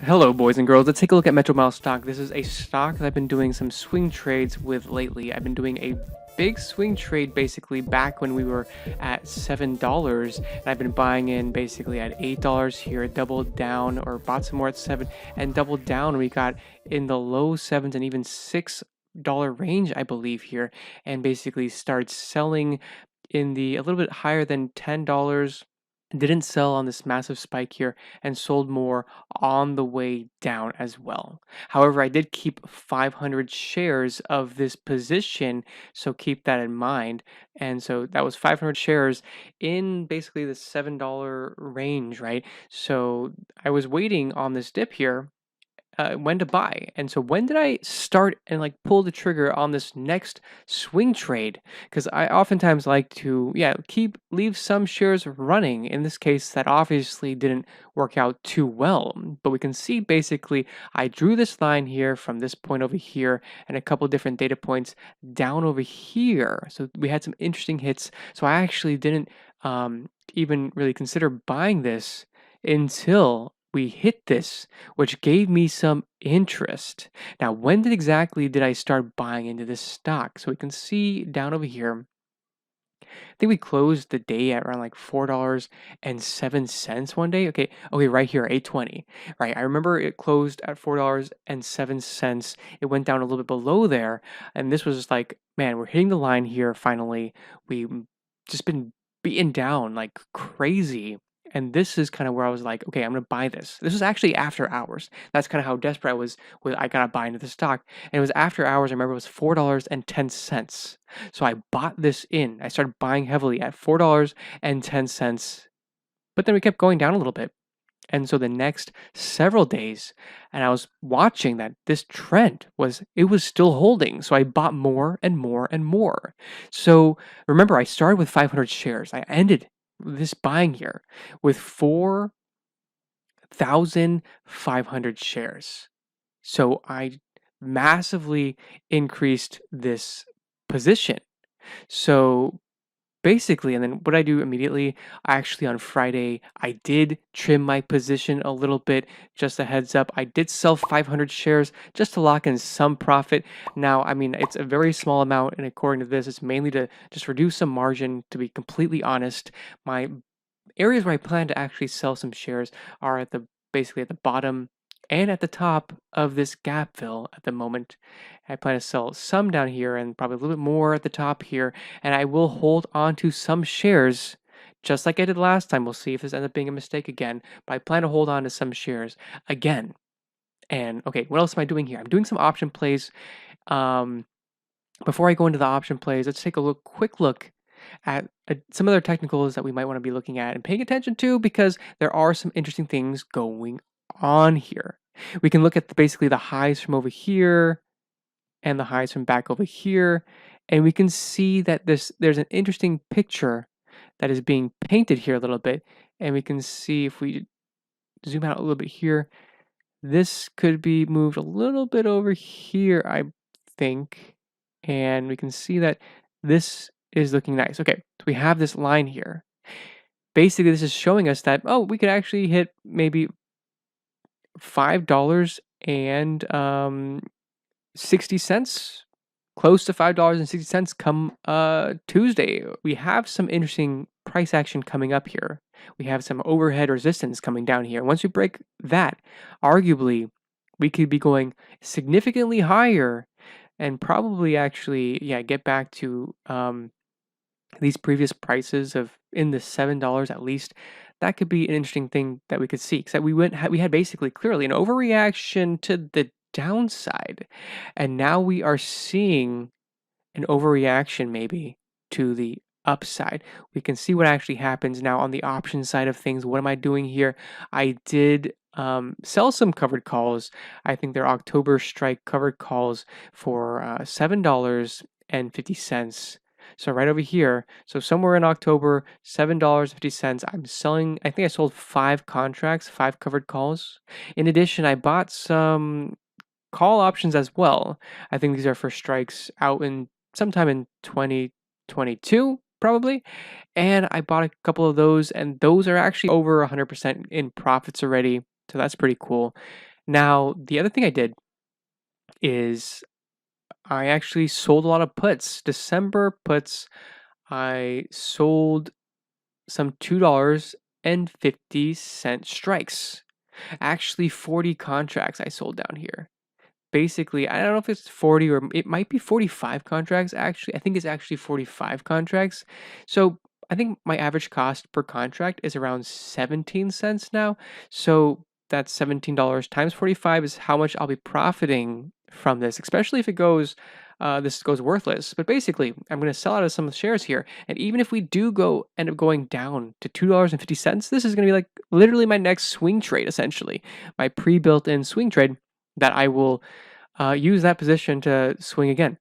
Hello, boys and girls. Let's take a look at Metromile stock. This is a stock that I've been doing some swing trades with lately. I've been doing a big swing trade basically back when we were at $7, and I've been buying in basically at $8 here, doubled down or bought some more at 7 and doubled down. We got in the low sevens and even $6 range, I believe, here, and basically started selling in the a little bit higher than $10. Didn't sell on this massive spike here and sold more on the way down as well. However, I did keep 500 shares of this position, so keep that in mind. And so that was 500 shares in basically the $7 range, right? So I was waiting on this dip here when to buy. And so when did I start and like pull the trigger on this next swing trade? Because I oftentimes like to, leave some shares running. In this case, that obviously didn't work out too well. But we can see basically I drew this line here from this point over here and a couple different data points down over here. So we had some interesting hits. So I actually didn't even really consider buying this until we hit this, which gave me some interest. Now, when exactly did I start buying into this stock? So we can see down over here, I think we closed the day at around like $4.07 one day. Okay, right here, 820. Right. I remember it closed at $4.07. It went down a little bit below there. And this was just like, man, we're hitting the line here finally. We've just been beaten down like crazy. And this is kind of where I was like, okay, I'm gonna buy this. This was actually after hours. That's kind of how desperate I was with I gotta buy into the stock. And it was after hours. I remember it was $4.10. So I bought this in. I started buying heavily at $4.10. But then we kept going down a little bit. And so the next several days, and I was watching that this trend was still holding. So I bought more and more and more. So remember, I started with 500 shares. I ended this buying here with 4,500 shares. So I massively increased this position. So basically, and then what I do immediately, actually on Friday, I did trim my position a little bit. Just a heads up, I did sell 500 shares just to lock in some profit. Now, I mean, it's a very small amount, and according to this, it's mainly to just reduce some margin, to be completely honest. My areas where I plan to actually sell some shares are at the basically at the bottom and at the top of this gap fill at the moment. I plan to sell some down here and probably a little bit more at the top here, and I will hold on to some shares just like I did last time. We'll see if this ends up being a mistake again, but I plan to hold on to some shares again. And okay, what else am I doing here? I'm doing some option plays. Um, Before I go into the option plays, let's take a quick look at some other technicals that we might want to be looking at and paying attention to, because there are some interesting things going on here. We can look at basically the highs from over here and the highs from back over here, and we can see that there's an interesting picture that is being painted here a little bit. And we can see, if we zoom out a little bit here, this could be moved a little bit over here, I think, and we can see that this is looking nice. Okay, so we have this line here. Basically, this is showing us that, oh, we could actually hit maybe $5.60, close to $5.60 come Tuesday. We have some interesting price action coming up here. We have some overhead resistance coming down here. Once we break that, arguably, we could be going significantly higher and probably actually, get back to these previous prices of in the $7 at least. That could be an interesting thing that we could see. Because we had basically clearly an overreaction to the downside, and now we are seeing an overreaction maybe to the upside. We can see what actually happens now on the option side of things. What am I doing here? I did sell some covered calls. I think they're October strike covered calls for $7.50. So right over here, so somewhere in October, $7.50. I'm selling, I think I sold 5 contracts, 5 covered calls. In addition, I bought some call options as well. I think these are for strikes out in sometime in 2022, probably. And I bought a couple of those, and those are actually over 100% in profits already. So that's pretty cool. Now, the other thing I did is I actually sold a lot of puts. December puts, I sold some $2.50 strikes. Actually, 40 contracts I sold down here. Basically, I don't know if it's 40 or it might be 45 contracts actually. I think it's actually 45 contracts. So I think my average cost per contract is around 17 cents now. So that's $17 times 45 is how much I'll be profiting from this, especially if it goes this goes worthless. But basically, I'm going to sell out of some of the shares here. And even if we do end up going down to $2.50, this is going to be like literally my next swing trade, essentially. My pre-built in swing trade that I will use that position to swing again.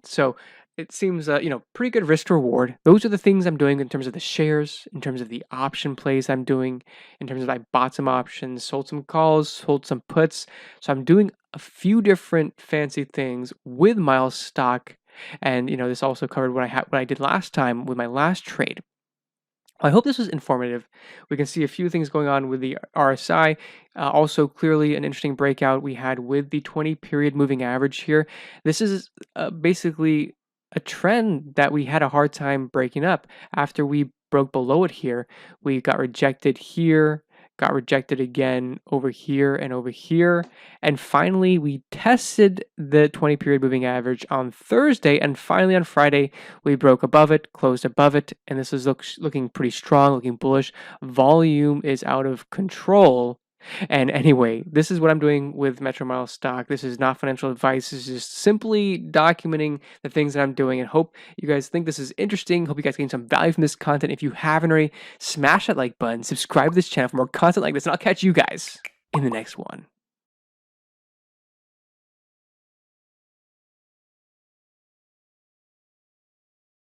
So it seems, pretty good risk to reward. Those are the things I'm doing in terms of the shares, in terms of the option plays I'm doing, in terms of I bought some options, sold some calls, sold some puts. So I'm doing a few different fancy things with Miles stock. And, this also covered what I did last time with my last trade. I hope this was informative. We can see a few things going on with the RSI. Also, clearly an interesting breakout we had with the 20 period moving average here. This is basically a trend that we had a hard time breaking up. After we broke below it here, we got rejected here, got rejected again over here and over here. And finally, we tested the 20 period moving average on Thursday. And finally, on Friday, we broke above it, closed above it. And this is looking pretty strong, looking bullish. Volume is out of control. And anyway, this is what I'm doing with Metromile stock. This is not financial advice. This is just simply documenting the things that I'm doing, and hope you guys think this is interesting. Hope you guys gain some value from this content. If you haven't already, smash that like button, subscribe to this channel for more content like this, and I'll catch you guys in the next one.